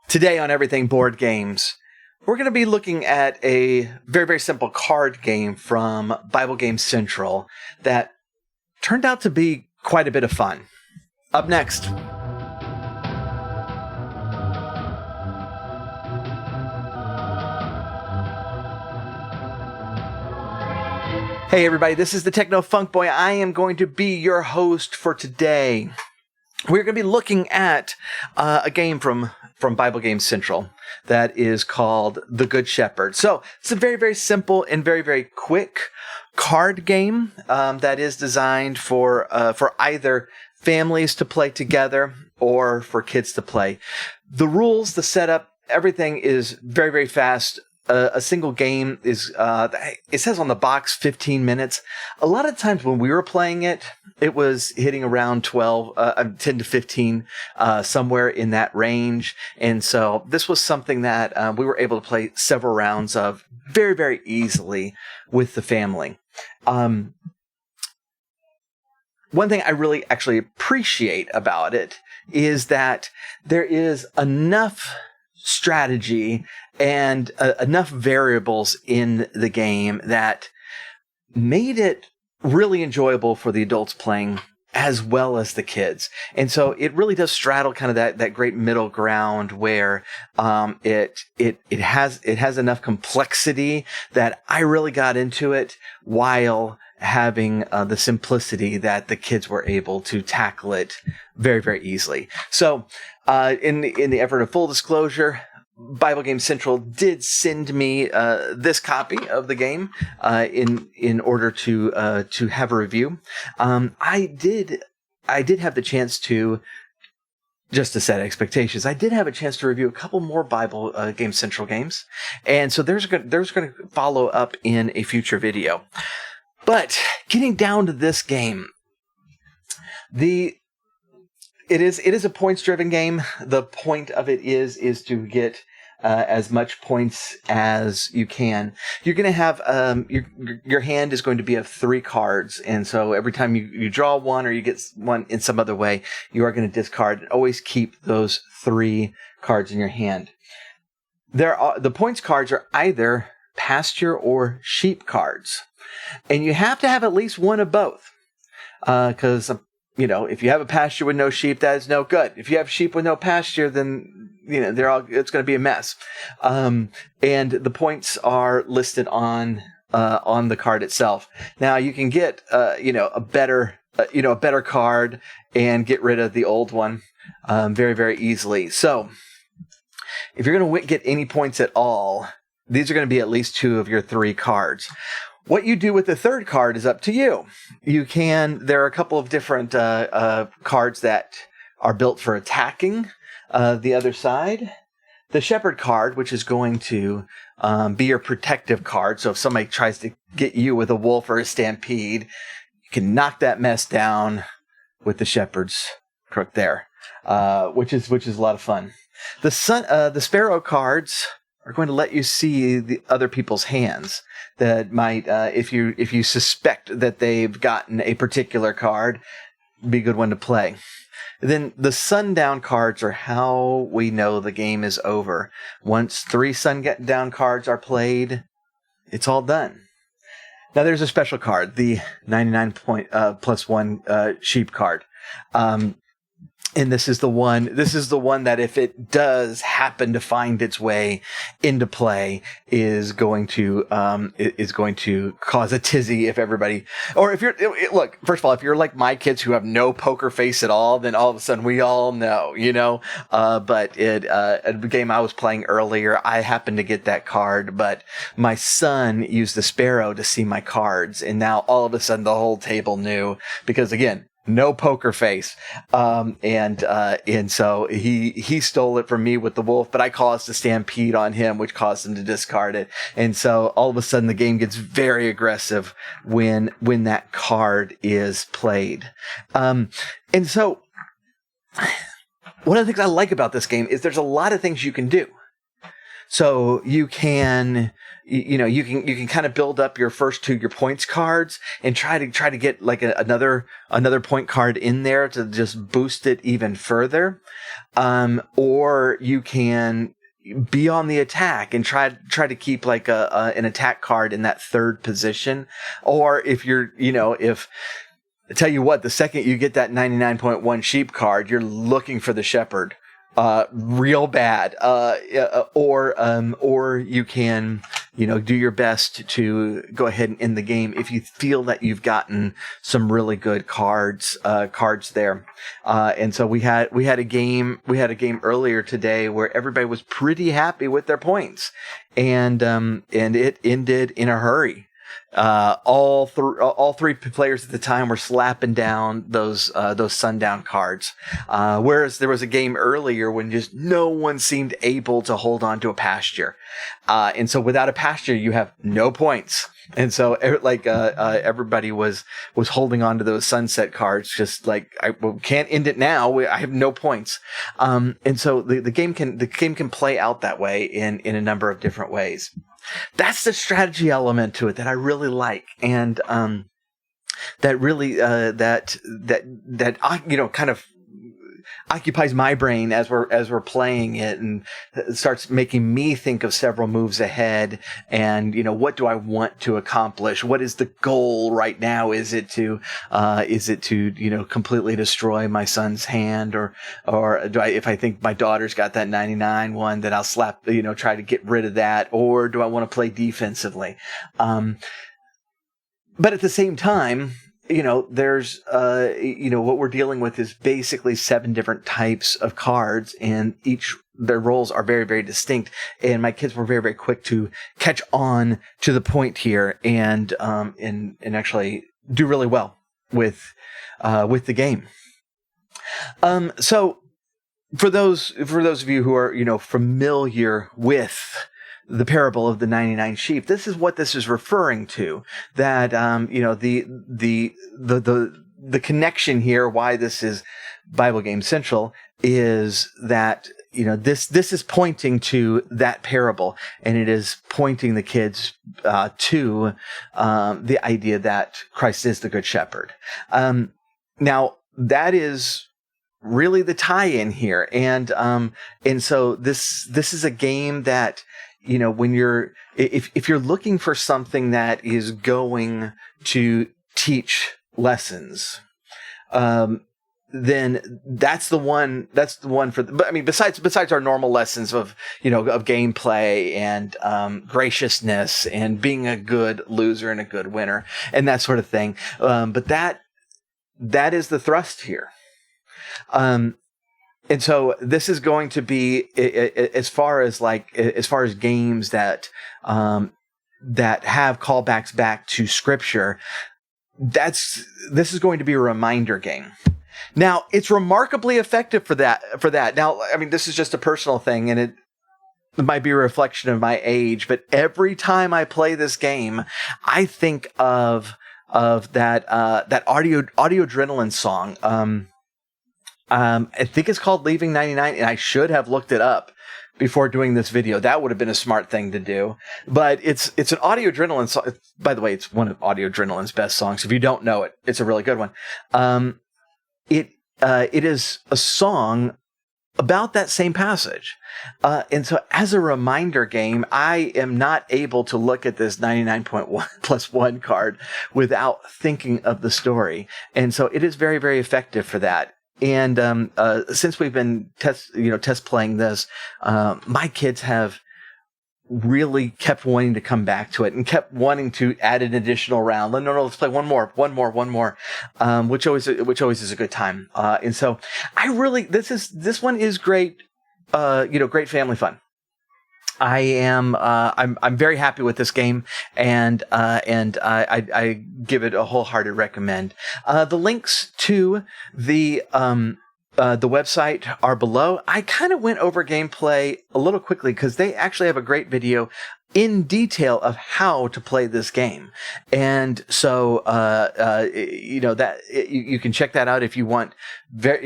Today on Everything Board Games, we're going to be looking at a very, very simple card game from Bible Game Central that turned out to be quite a bit of fun. Up next. Hey everybody, this is the Techno Funk Boy. I am going to be your host for today. We're going to be looking at a game from Bible Game Central that is called The Good Shepherd. So it's a very, very simple and very, very quick card game that is designed for either families to play together or for kids to play. The rules, the setup, everything is very, very fast. A single game is, it says on the box 15 minutes. A lot of times when we were playing it, it was hitting around 10 to 15, somewhere in that range. And so this was something that we were able to play several rounds of very, very easily with the family. One thing I really actually appreciate about it is that there is enough strategy and enough variables in the game that made it really enjoyable for the adults playing as well as the kids. And so it really does straddle kind of that great middle ground where it has enough complexity that I really got into it while having the simplicity that the kids were able to tackle it very, very easily. So in the effort of full disclosure, Bible Game Central did send me this copy of the game in order to have a review. I did have the chance to, just to set expectations, I did have a chance to review a couple more Bible Game Central games, and so there's going to follow up in a future video. But getting down to this game, It is a points-driven game. The point of it is to get as much points as you can. You're going to have your hand is going to be of 3 cards, and so every time you draw one or you get one in some other way, you are going to discard and always keep those 3 cards in your hand. The points cards are either pasture or sheep cards, and you have to have at least one of both, because if you have a pasture with no sheep, that is no good. If you have sheep with no pasture, then it's going to be a mess. And the points are listed on the card itself. Now you can get a better card and get rid of the old one very, very easily. So if you're going to get any points at all, these are going to be at least 2 of your 3 cards. What you do with the 3rd card is up to you. There are a couple of different cards that are built for attacking the other side. The Shepherd card, which is going to be your protective card. So if somebody tries to get you with a wolf or a stampede, you can knock that mess down with the Shepherd's crook there, which is a lot of fun. The Sparrow cards are going to let you see the other people's hands that might, if you suspect that they've gotten a particular card, be a good one to play. Then the sundown cards are how we know the game is over. Once 3 sundown cards are played, it's all done. Now there's a special card, the 99 point plus 1 sheep card. And this is the one that if it does happen to find its way into play is going to cause a tizzy if everybody, or if look, first of all, if you're like my kids who have no poker face at all, then all of a sudden we all know, but a game I was playing earlier, I happened to get that card, but my son used the Sparrow to see my cards. And now all of a sudden the whole table knew because again, no poker face. And so he stole it from me with the wolf, but I caused a stampede on him, which caused him to discard it. And so all of a sudden the game gets very aggressive when that card is played. And so one of the things I like about this game is there's a lot of things you can do. So you can, you can kind of build up your your points cards and try to get like another point card in there to just boost it even further. Or you can be on the attack and try to keep like an attack card in that third position. Or if you're, if I tell you what, the second you get that 99.1 sheep card, you're looking for the shepherd, real bad. Or you can, do your best to go ahead and end the game if you feel that you've gotten some really good cards there. And so we had a game earlier today where everybody was pretty happy with their points, and it ended in a hurry. All three players at the time were slapping down those sundown cards. Whereas there was a game earlier when just no one seemed able to hold on to a pasture. And so without a pasture, you have no points. And so everybody was holding on to those sunset cards, just like, can't end it now. I have no points. And so the game can play out that way in a number of different ways. That's the strategy element to it that I really like, and that really that kind of occupies my brain as we're playing it, and starts making me think of several moves ahead. And what do I want to accomplish? What is the goal right now? Is it to completely destroy my son's hand, or do I, if I think my daughter's got that 99 one, then I'll try to get rid of that, or do I want to play defensively? But at the same time, there's, what we're dealing with is basically 7 different types of cards, and their roles are very, very distinct. And my kids were very, very quick to catch on to the point here, and actually do really well with the game. So for those of you who are, familiar with the parable of the 99 sheep, this is what this is referring to. That the connection here, why this is Bible Game Central, is that this is pointing to that parable, and it is pointing the kids to the idea that Christ is the Good Shepherd. Now that is really the tie-in here, and so this is a game that, when if you're looking for something that is going to teach lessons, then that's the one for. But I mean, besides our normal lessons of gameplay and graciousness and being a good loser and a good winner and that sort of thing. But that is the thrust here. And so this is going to be, as far as games that have callbacks back to Scripture, this is going to be a reminder game. Now, it's remarkably effective for that. Now, I mean, this is just a personal thing, and it might be a reflection of my age, but every time I play this game, I think of that audio adrenaline song. I think it's called Leaving 99, and I should have looked it up before doing this video. That would have been a smart thing to do. But it's an Audio Adrenaline song. By the way, it's one of Audio Adrenaline's best songs. If you don't know it, it's a really good one. It is a song about that same passage. And so as a reminder game, I am not able to look at this 99.1 plus 1 card without thinking of the story. And so it is very, very effective for that. And since we've been test playing this, my kids have really kept wanting to come back to it and kept wanting to add an additional round. No, let's play one more, which always is a good time. And so this one is great, great family fun. I'm very happy with this game, and I give it a wholehearted recommend. The links to the the website are below. I kind of went over gameplay a little quickly because they actually have a great video in detail of how to play this game. And so, you can check that out if you want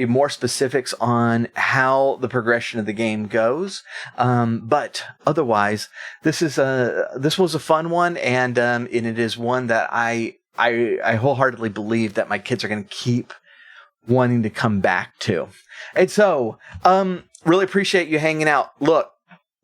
more specifics on how the progression of the game goes. But otherwise, this was a fun one. And it is one that I wholeheartedly believe that my kids are going to keep wanting to come back to. And so, really appreciate you hanging out. Look,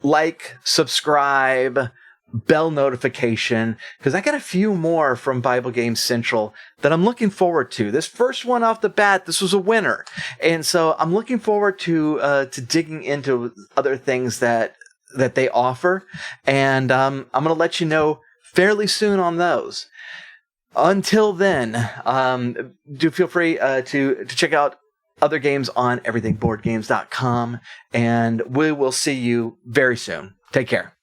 like, subscribe, bell notification, because I got a few more from Bible Games Central that I'm looking forward to. This first one off the bat, this was a winner. And so I'm looking forward to digging into other things that they offer. And I'm going to let you know fairly soon on those. Until then, do feel free to check out other games on everythingboardgames.com, and we will see you very soon. Take care.